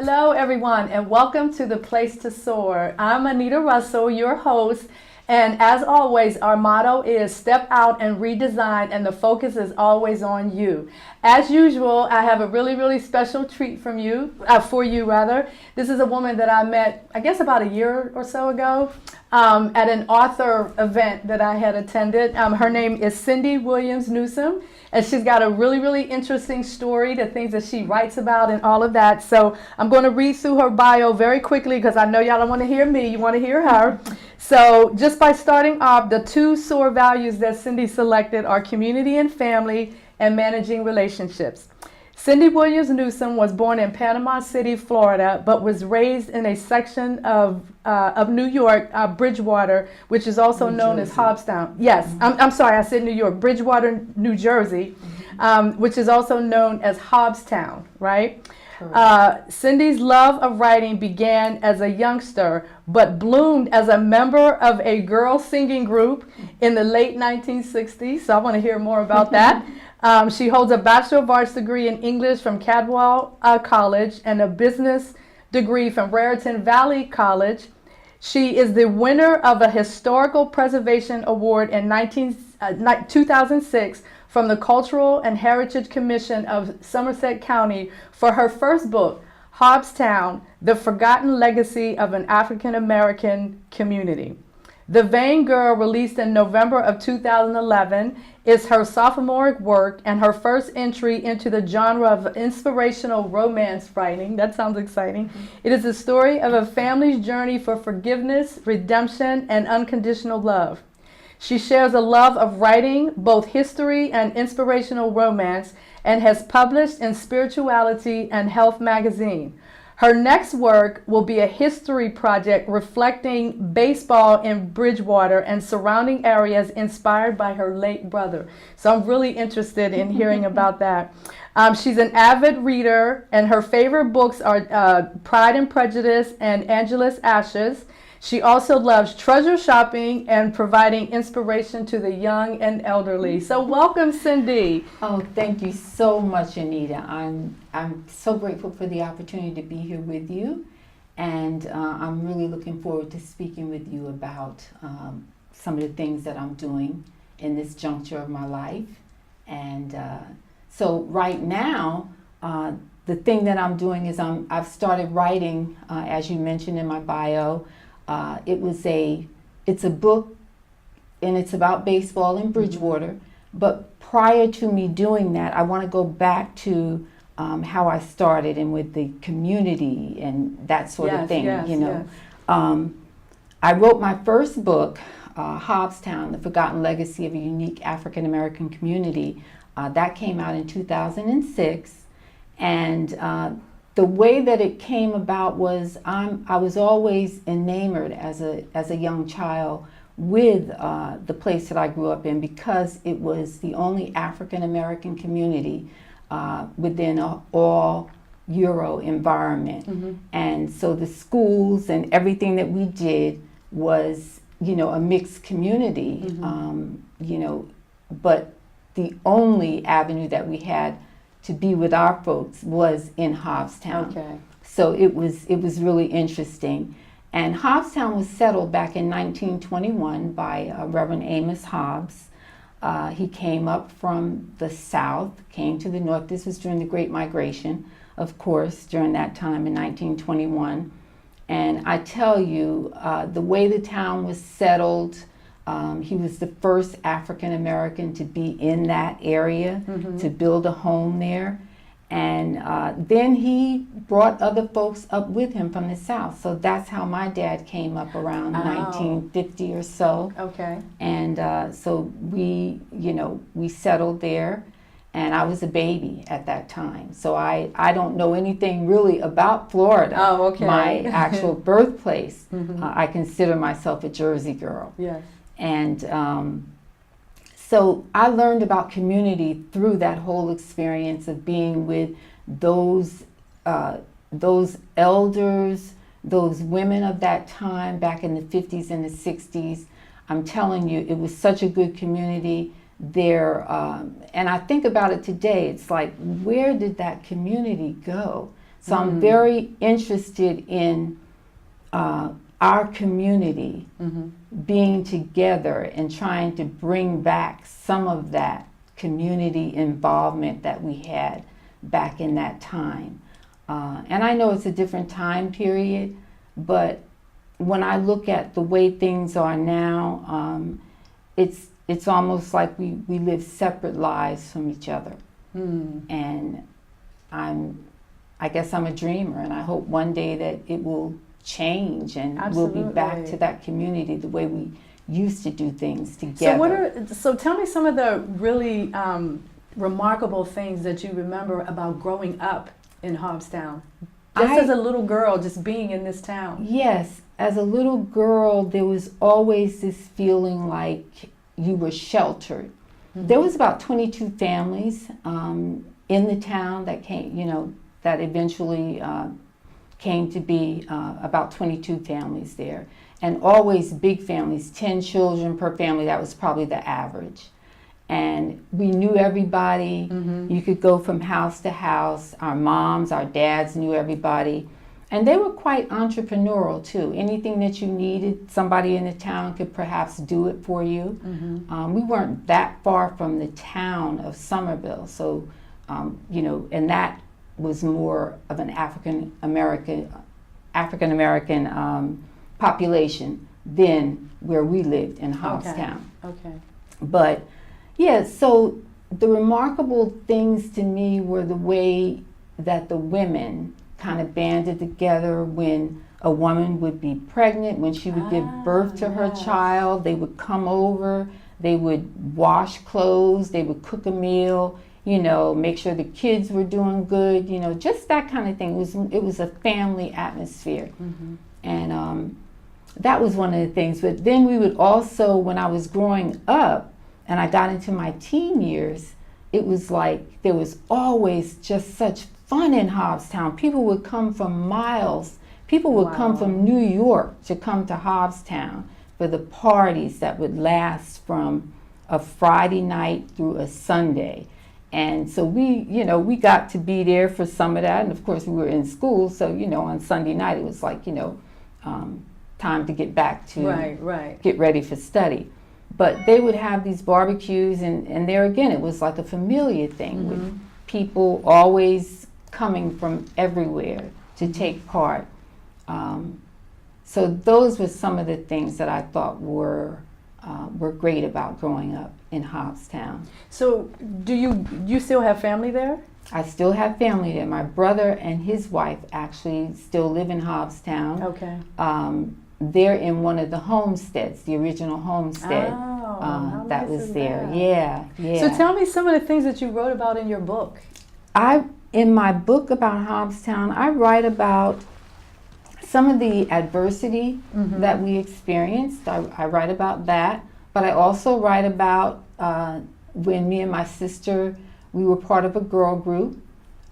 Hello, everyone, and welcome to The Place to Soar. I'm Anita Russell, your host, and as always, our motto is step out and redesign, and the focus is always on you. As usual, I have a really special treat for you. This is a woman that I met, I guess, about a year or so ago at an author event that I had attended. Her name is Cindy Williams Newsome. And she's got a really interesting story, the things that she writes about and all of that. So I'm going to read through her bio very quickly because I know y'all don't want to hear me. You want to hear her. So just by starting off, the two SOAR values that Cindy selected are community and family and managing relationships. Cindy Williams Newsome was born in Panama City, Florida, but was raised in a section of New York, Bridgewater, which is also known as Hobbstown. Yes, I'm sorry, I said New York, Bridgewater, New Jersey, which is also known as Hobbstown, right? Cindy's love of writing began as a youngster, but bloomed as a member of a girl singing group in the late 1960s. So I want to hear more about that. She holds a Bachelor of Arts degree in English from Cadwell College and a business degree from Raritan Valley College. She is the winner of a Historical Preservation Award in 2006 from the Cultural and Heritage Commission of Somerset County for her first book, Hobbstown, The Forgotten Legacy of an African American Community. The Vain Girl, released in November of 2011, is her sophomoric work and her first entry into the genre of inspirational romance writing. That sounds exciting. It is the story of a family's journey for forgiveness, redemption, and unconditional love. She shares a love of writing, both history and inspirational romance, and has published in Spirituality and Health magazine. Her next work will be a history project reflecting baseball in Bridgewater and surrounding areas inspired by her late brother. So I'm really interested in hearing about that. She's an avid reader, and her favorite books are Pride and Prejudice and Angela's Ashes. She also loves treasure shopping and providing inspiration to the young and elderly. So welcome, Cindy. Oh, thank you so much, Anita. I'm so grateful for the opportunity to be here with you, and I'm really looking forward to speaking with you about some of the things that I'm doing in this juncture of my life. And so right now, the thing that I'm doing is I've started writing, as you mentioned in my bio. It's a book, and it's about baseball in Bridgewater. But prior to me doing that, I want to go back to how I started and with the community and that sort of thing. Yes. I wrote my first book, Hobbstown, The Forgotten Legacy of a Unique African American Community. That came out in 2006, and the way that it came about was I was always enamored as a young child with the place that I grew up in, because it was the only African American community within an all Euro environment. And so the schools and everything that we did was, a mixed community, but the only avenue that we had to be with our folks was in Hobbstown. Okay. So it was really interesting. And Hobbstown was settled back in 1921 by Reverend Amos Hobbs. He came up from the south, came to the north. This was during the Great Migration, of course, during that time in 1921. And I tell you, the way the town was settled, he was the first African American to be in that area, to build a home there. And then he brought other folks up with him from the South. So that's how my dad came up around 1950 or so. Okay. And so we settled there. And I was a baby at that time. So I don't know anything really about Florida. Oh, okay. My actual birthplace. I consider myself a Jersey girl. Yes. And so I learned about community through that whole experience of being with those elders, those women of that time back in the 50s and the 60s. I'm telling you, it was such a good community there. And I think about it today, it's like, where did that community go? So I'm very interested in our community being together and trying to bring back some of that community involvement that we had back in that time. And I know it's a different time period, but when I look at the way things are now, it's almost like we live separate lives from each other. And I guess I'm a dreamer, and I hope one day that it will change and Absolutely. we'll be back to that community the way we used to do things together. So tell me some of the really remarkable things that you remember about growing up in Hobbstown. Just as a little girl, just being in this town. Yes, as a little girl, there was always this feeling like you were sheltered. There was about 22 families in the town that came, that eventually came to be about 22 families there. And always big families, 10 children per family. That was probably the average. And we knew everybody. You could go from house to house. Our moms, our dads knew everybody. And they were quite entrepreneurial too. Anything that you needed, somebody in the town could perhaps do it for you. We weren't that far from the town of Somerville. So, and that was more of an African American population than where we lived in Hobbstown. Okay. But yeah, so the remarkable things to me were the way that the women kind of banded together when a woman would be pregnant, when she would give birth to her child. They would come over, they would wash clothes, they would cook a meal, make sure the kids were doing good, just that kind of thing. It was a family atmosphere. And that was one of the things. But then we would also, when I was growing up and I got into my teen years, it was like there was always just such fun in Hobbstown. People would come from miles. People would come from New York to come to Hobbstown for the parties that would last from a Friday night through a Sunday. And so we got to be there for some of that. And of course we were in school. So, on Sunday night it was like, time to get back to get ready for study. But they would have these barbecues, and there again, it was like a familiar thing with people always coming from everywhere to take part. So those were some of the things that I thought were great about growing up in Hobbstown. So do you still have family there? I still have family there. My brother and his wife actually still live in Hobbstown. Okay. They're in one of the homesteads, the original homestead that was there. Yeah. So tell me some of the things that you wrote about in your book. In my book about Hobbstown, I write about some of the adversity that we experienced. I write about that, but I also write about when me and my sister, we were part of a girl group.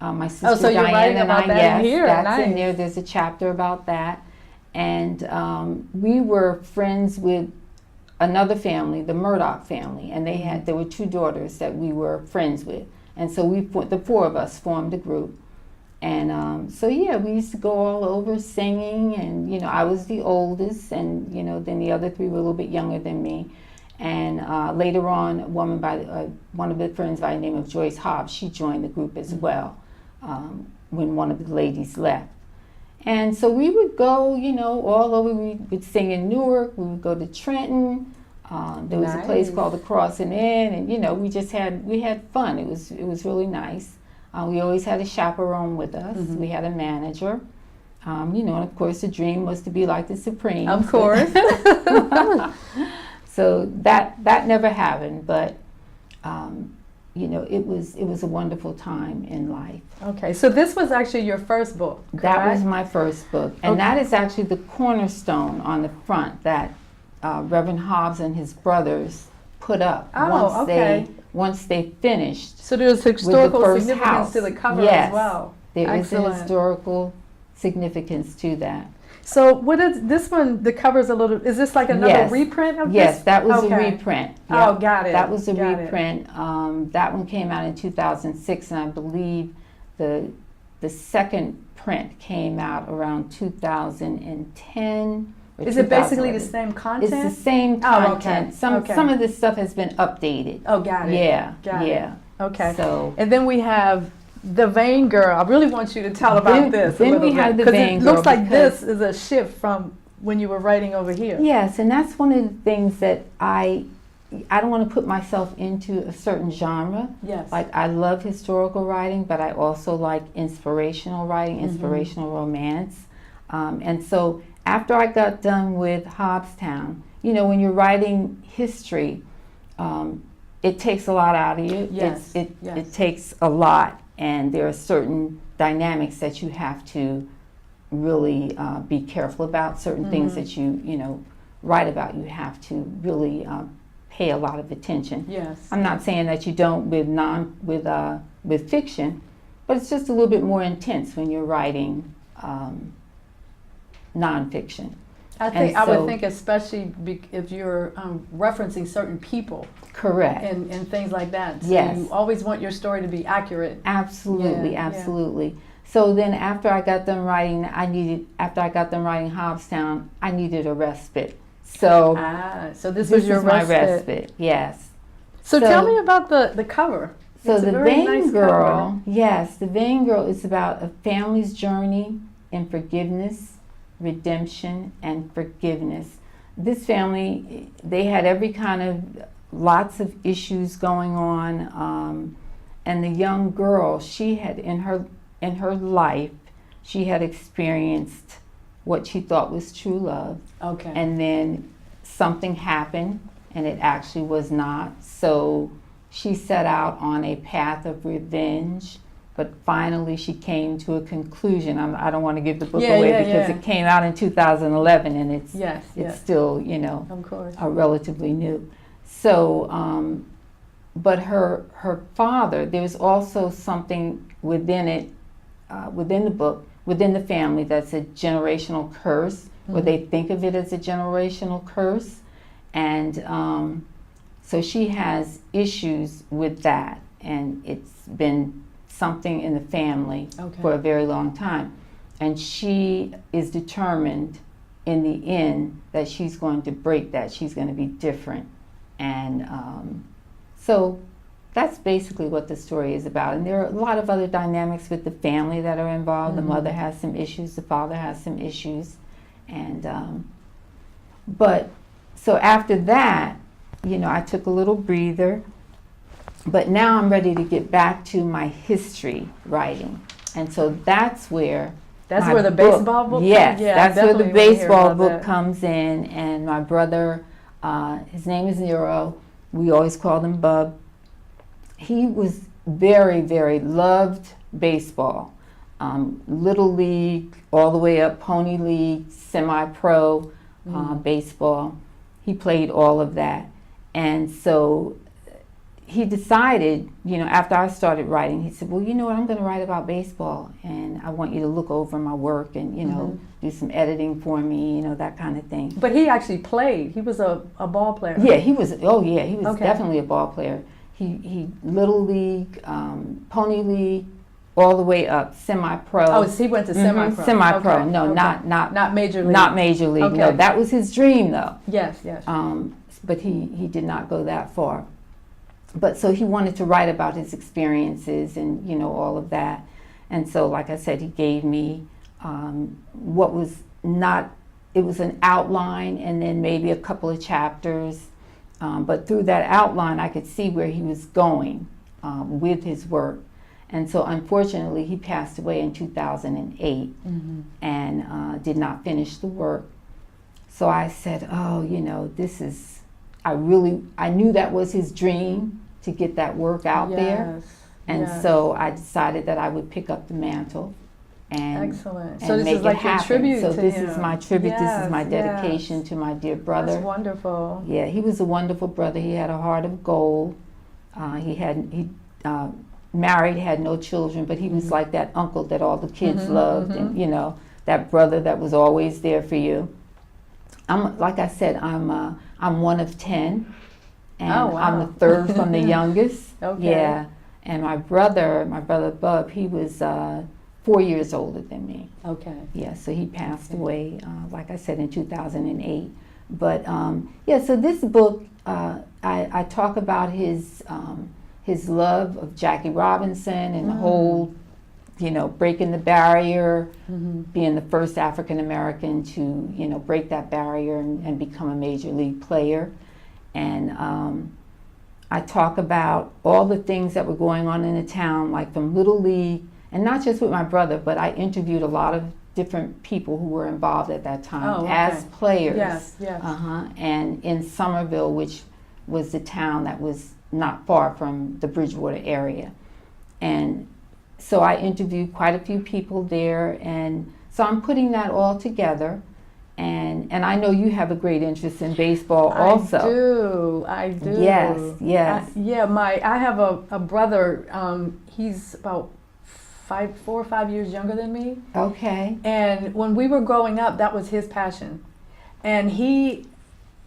My sister so you're Diane writing and about I, that yes, in here. that's Nice. in there. There's a chapter about that. And we were friends with another family, the Murdoch family, and there were two daughters that we were friends with. And so the four of us formed a group. And we used to go all over singing, and I was the oldest, and then the other three were a little bit younger than me. And later on, a woman one of the friends by the name of Joyce Hobbs, she joined the group as well when one of the ladies left. And so we would go, all over. We would sing in Newark. We would go to Trenton. There was a place called the Crossing Inn, and we had fun. It was really nice. We always had a chaperone with us. We had a manager. And of course the dream was to be like the Supremes. Of course. So that never happened, but it was a wonderful time in life. Okay, so this was actually your first book, correct? That was my first book, and that is actually the cornerstone on the front that Reverend Hobbs and his brothers put up once they finished. So there's historical significance house. to the cover as well. There is a historical significance to that. So what is this one? The cover's a little. Is this like another reprint of this? Yes, that was a reprint. Yep. Oh, got it. That was a reprint. That one came out in 2006, and I believe the the second print came out around 2010. Is it basically the same content? It's the same content. Some of this stuff has been updated. Oh, got it. Yeah, got yeah. It. Okay. So, and then we have the Vain Girl. I really want you to tell about this. Then we have the Vain Girl. It looks like this is a shift from when you were writing over here. Yes, and that's one of the things that I don't want to put myself into a certain genre. Yes. Like, I love historical writing, but I also like inspirational writing, inspirational romance. And so after I got done with Hobbstown, you know, when you're writing history, it takes a lot out of you. Yes. It takes a lot, and there are certain dynamics that you have to really be careful about. Certain things that you know, write about, you have to really pay a lot of attention. Yes. I'm not saying that you don't with fiction, but it's just a little bit more intense when you're writing nonfiction. I would think, especially if you're referencing certain people. Correct. And things like that. So yes. You always want your story to be accurate. Absolutely, absolutely. So then after I got done writing Hobbstown, I needed a respite. So this was your my respite. Yes. So tell me about the cover. So it's the Vain Girl, yes, the Vain Girl is about a family's journey in forgiveness, redemption, and forgiveness. This family, they had every kind of, lots of issues going on, and the young girl, she had in her life, she had experienced what she thought was true love. Okay. And then something happened, and it actually was not. So she set out on a path of revenge, but finally she came to a conclusion. I don't want to give the book away because it came out in 2011, and it's still, you know, of course, relatively new. So, but her father, there's also something within it, within the book, within the family, that's a generational curse, or they think of it as a generational curse. And so she has issues with that, and it's been something in the family for a very long time. And she is determined in the end that she's going to break that. She's going to be different. And so that's basically what the story is about. And there are a lot of other dynamics with the family that are involved. The mother has some issues, the father has some issues. And but so after that, you know, I took a little breather, but now I'm ready to get back to my history writing. And so that's where the baseball book yes, comes in? That's where the baseball book comes in. And my brother, his name is Nero, we always called him Bub. He was very, very loved baseball. Little league, all the way up, pony league, semi-pro baseball. He played all of that. And so he decided, you know, after I started writing, he said, well, you know what, I'm going to write about baseball, and I want you to look over my work and, you know, do some editing for me, you know, that kind of thing. But he actually played. He was a ball player. Yeah, he was definitely a ball player. He little league, pony league, all the way up, semi-pro. Oh, so he went to semi-pro. Semi-pro, okay. no, okay. not major league. Not major league, okay. No. That was his dream, though. Yes. But he did not go that far. But so he wanted to write about his experiences and, you know, all of that. And so, like I said, he gave me what was not, it was an outline and then maybe a couple of chapters. But through that outline, I could see where he was going with his work. And so, unfortunately, he passed away in 2008 and did not finish the work. So I said, oh, you know, this is, I knew that was his dream, to get that work out there. And so I decided that I would pick up the mantle and, excellent. And so this make is like it your happen. tribute so to this him. is my tribute. This is my dedication to my dear brother. That's wonderful. Yeah, he was a wonderful brother. He had a heart of gold. He married, had no children, but he was like that uncle that all the kids loved, and you know, that brother that was always there for you. Like I said, I'm one of 10, and I'm the third from the youngest. Okay. Yeah, and my brother Bub, he was 4 years older than me. Okay. Yeah, so he passed away, like I said, in 2008. But yeah, so this book, I talk about his love of Jackie Robinson and the whole, breaking the barrier, being the first African American to, break that barrier and become a major league player. And I talk about all the things that were going on in the town, like from Little League, and not just with my brother, but I interviewed a lot of different people who were involved at that time as players. Yes, yes. And in Somerville, which was the town that was not far from the Bridgewater area. And so I interviewed quite a few people there, and so I'm putting that all together. And I know you have a great interest in baseball also. I do. Yes. I have a brother, he's about 4 or 5 years younger than me. Okay. And when we were growing up, that was his passion. And he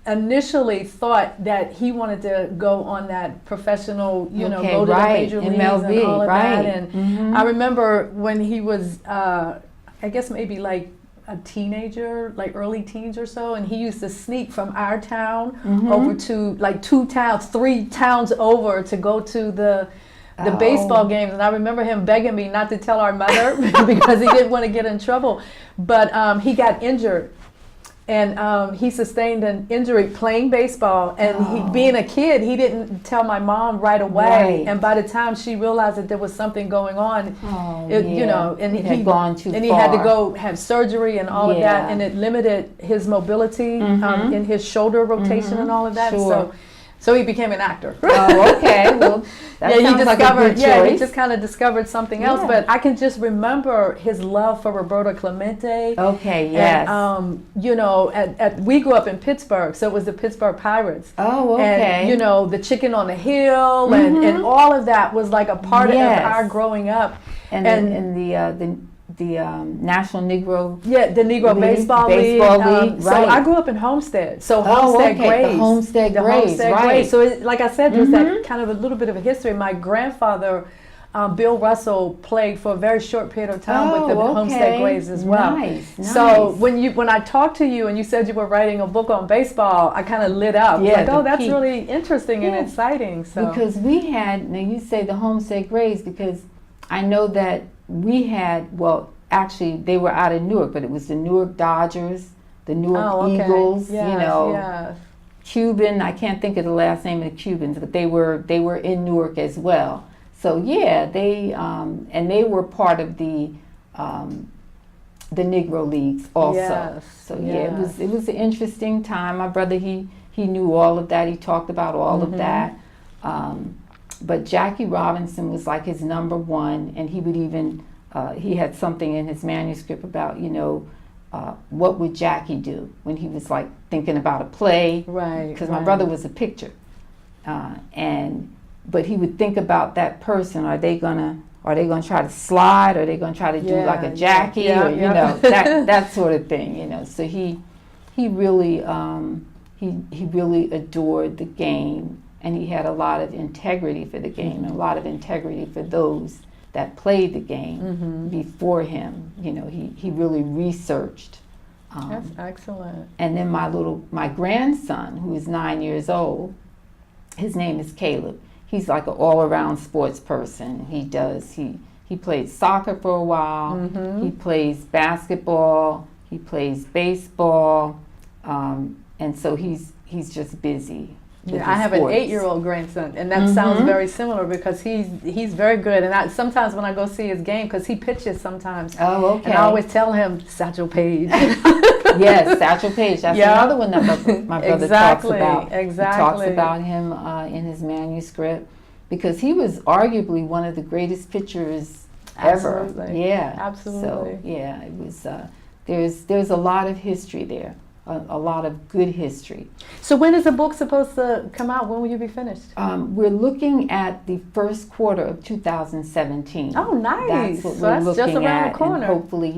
initially thought that he wanted to go on that professional, go to the major leagues MLB, and all of right. that. And I remember when he was, I guess maybe like a teenager, like early teens or so, and he used to sneak from our town over to like 3 towns over to go to the baseball games. And I remember him begging me not to tell our mother because he didn't want to get in trouble. But he got injured. And he sustained an injury playing baseball, and he, being a kid, he didn't tell my mom right away. Right. And by the time she realized that there was something going on, and it had gone too and far. he had to go have surgery and all of that, and it limited his mobility in his shoulder rotation and all of that. Sure. So he became an actor. Oh, okay. Well, that sounds like a good choice. He just kind of discovered something else. But I can just remember his love for Roberto Clemente. Okay, yes. And, we grew up in Pittsburgh, so it was the Pittsburgh Pirates. Oh, okay. And, the Chicken on the Hill and all of that was like a part of our growing up. And the National Negro the Negro Baseball League. Right. So I grew up in Homestead. So Homestead Grays. The Homestead Grays, right. So like I said, there's that kind of a little bit of a history. My grandfather, Bill Russell, played for a very short period of time with the Homestead Grays as well. Nice. So when I talked to you and you said you were writing a book on baseball, I kind of lit up. Yeah, like, that's really interesting and exciting. So because we had, now you say the Homestead Grays, because I know that we had, actually they were out of Newark, but it was the Newark Dodgers, the Newark Eagles, Cuban, I can't think of the last name of the Cubans, but they were in Newark as well. So they were part of the Negro Leagues also. Yes, so it was an interesting time. My brother, he knew all of that. He talked about all of that. But Jackie Robinson was like his number one, and he would even, he had something in his manuscript about, what would Jackie do when he was like thinking about a play. Right. Because my brother was a picture. But he would think about that person. Are they gonna try to slide? Are they gonna try to do like a Jackie? That sort of thing, So he really he really adored the game. And he had a lot of integrity for the game, and a lot of integrity for those that played the game before him. He really researched. That's excellent. And then my grandson, who is 9 years old, his name is Caleb. He's like an all-around sports person. He played soccer for a while. He plays basketball. He plays baseball, and so he's just busy. I have an 8-year-old grandson, and that sounds very similar because he's very good. And sometimes when I go see his game, because he pitches sometimes, and I always tell him Satchel Paige. Yes, Satchel Paige. That's another one that my brother talks about. Exactly. He talks about him in his manuscript because he was arguably one of the greatest pitchers ever. Absolutely. Yeah, absolutely. So it was. There's a lot of history there. A lot of good history. So when is the book supposed to come out? When will you be finished? We're looking at the first quarter of 2017. Oh, nice. That's what we're looking just around at, the corner. and hopefully,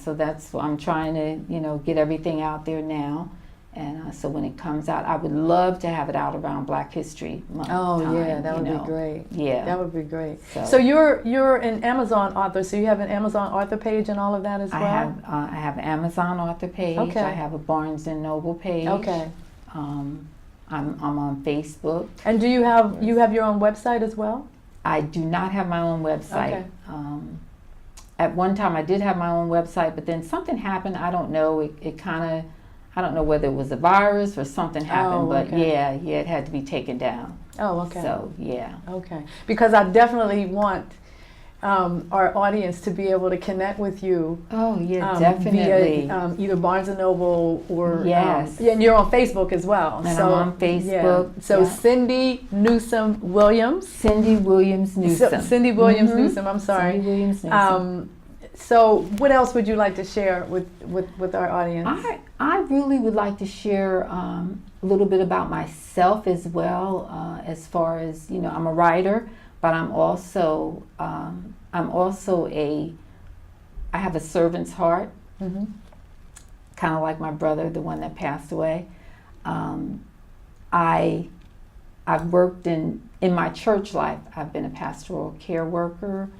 so that's what I'm trying to, get everything out there now. And so when it comes out, I would love to have it out around Black History Month. Oh time, yeah, that would be great. Yeah, that would be great. So you're an Amazon author, so you have an Amazon author page and all of that as well. I have an Amazon author page. Okay. I have a Barnes and Noble page. Okay. I'm on Facebook. And do you have your own website as well? I do not have my own website. Okay. At one time I did have my own website, but then something happened. I don't know. It kind of, I don't know whether it was a virus or something happened, but yeah, it had to be taken down. Oh, okay. So, yeah. Okay. Because I definitely want our audience to be able to connect with you. Oh, yeah, definitely. Via either Barnes & Noble or... Yes. And you're on Facebook as well. And I'm on Facebook. Yeah. So yeah. Cindy Newsome Williams. Cindy Williams Newsome. Cindy Williams Newsome, I'm sorry. Cindy Williams Newsome. So what else would you like to share with our audience? I really would like to share a little bit about myself as well, as far as, I'm a writer, but I'm also I have a servant's heart, kind of like my brother, the one that passed away. I've worked in my church life. I've been a pastoral care worker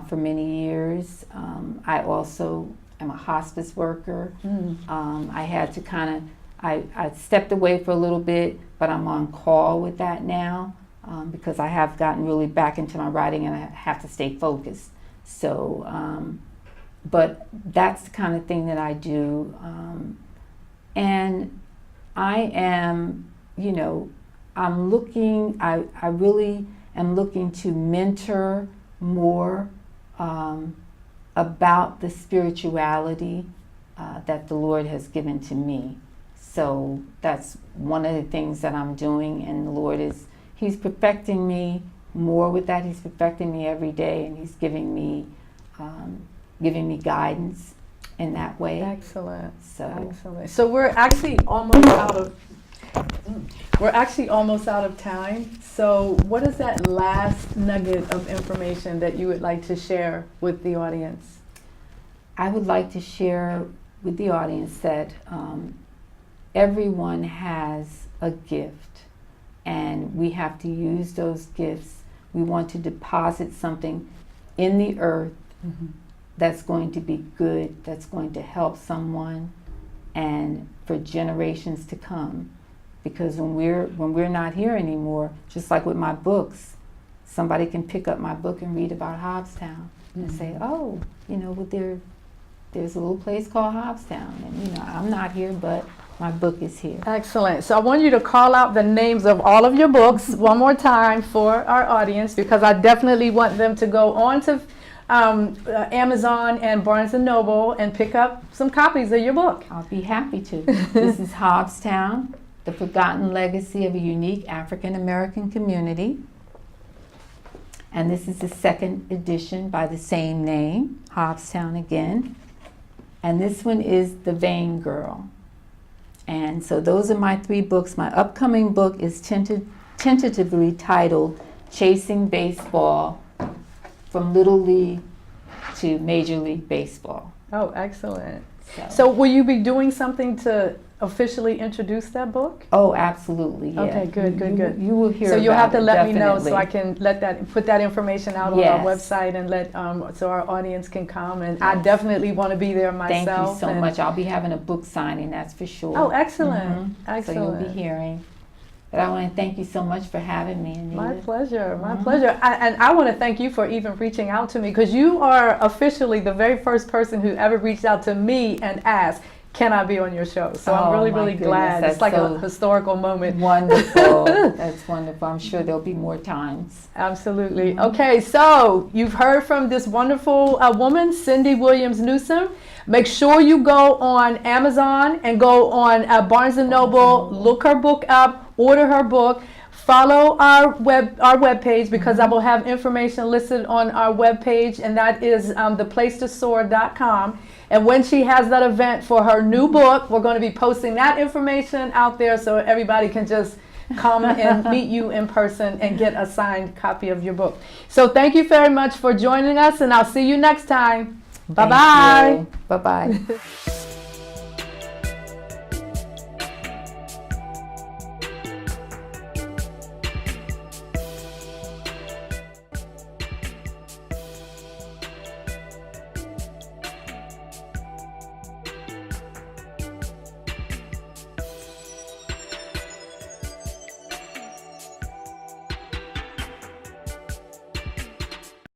for many years. I also am a hospice worker. I had to I stepped away for a little bit, but I'm on call with that now because I have gotten really back into my writing and I have to stay focused. So, but that's the kind of thing that I do. And I am, I really am looking to mentor more about the spirituality that the Lord has given to me. So that's one of the things that I'm doing, and the Lord He's perfecting me more with that. He's perfecting me every day, and He's giving me guidance in that way. Excellent. So excellent. So we're actually almost out of time. So what is that last nugget of information that you would like to share with the audience? I would like to share with the audience that everyone has a gift, and we have to use those gifts. We want to deposit something in the earth that's going to be good, that's going to help someone, and for generations to come. Because when we're not here anymore, just like with my books, somebody can pick up my book and read about Hobbstown and say, oh, there's a little place called Hobbstown, and I'm not here, but my book is here. Excellent. So I want you to call out the names of all of your books one more time for our audience, because I definitely want them to go on to Amazon and Barnes & Noble and pick up some copies of your book. I'll be happy to. This is Hobbstown, The Forgotten Legacy of a Unique African American Community. And this is the second edition by the same name, Hobbstown again. And this one is The Vain Girl. And so those are my 3 books. My upcoming book is tentatively titled Chasing Baseball from Little League to Major League Baseball. Oh, excellent. So will you be doing something to officially introduce that book? Oh, absolutely. Yeah. Okay, good. You will hear. So you'll have to let me know definitely. so I can put that information out on Yes. our website and so our audience can come. And I definitely want to be there myself. Thank you so much. I'll be having a book signing, that's for sure. Oh, excellent. Excellent. So you'll be hearing. But I want to thank you so much for having me, Anita. My pleasure. My pleasure. And I want to thank you for even reaching out to me, because you are officially the very first person who ever reached out to me and asked, can I be on your show? So I'm really glad. That's it's like so a historical moment. Wonderful. That's wonderful. I'm sure there'll be more times. Absolutely. Okay, so you've heard from this wonderful woman, Cindy Williams Newsome. Make sure you go on Amazon and go on Barnes & Noble, look her book up, order her book. Follow our webpage, because I will have information listed on our webpage, and that is theplacetosoar.com. And when she has that event for her new book, we're going to be posting that information out there so everybody can just come and meet you in person and get a signed copy of your book. So thank you very much for joining us, and I'll see you next time. Bye-bye. Bye-bye.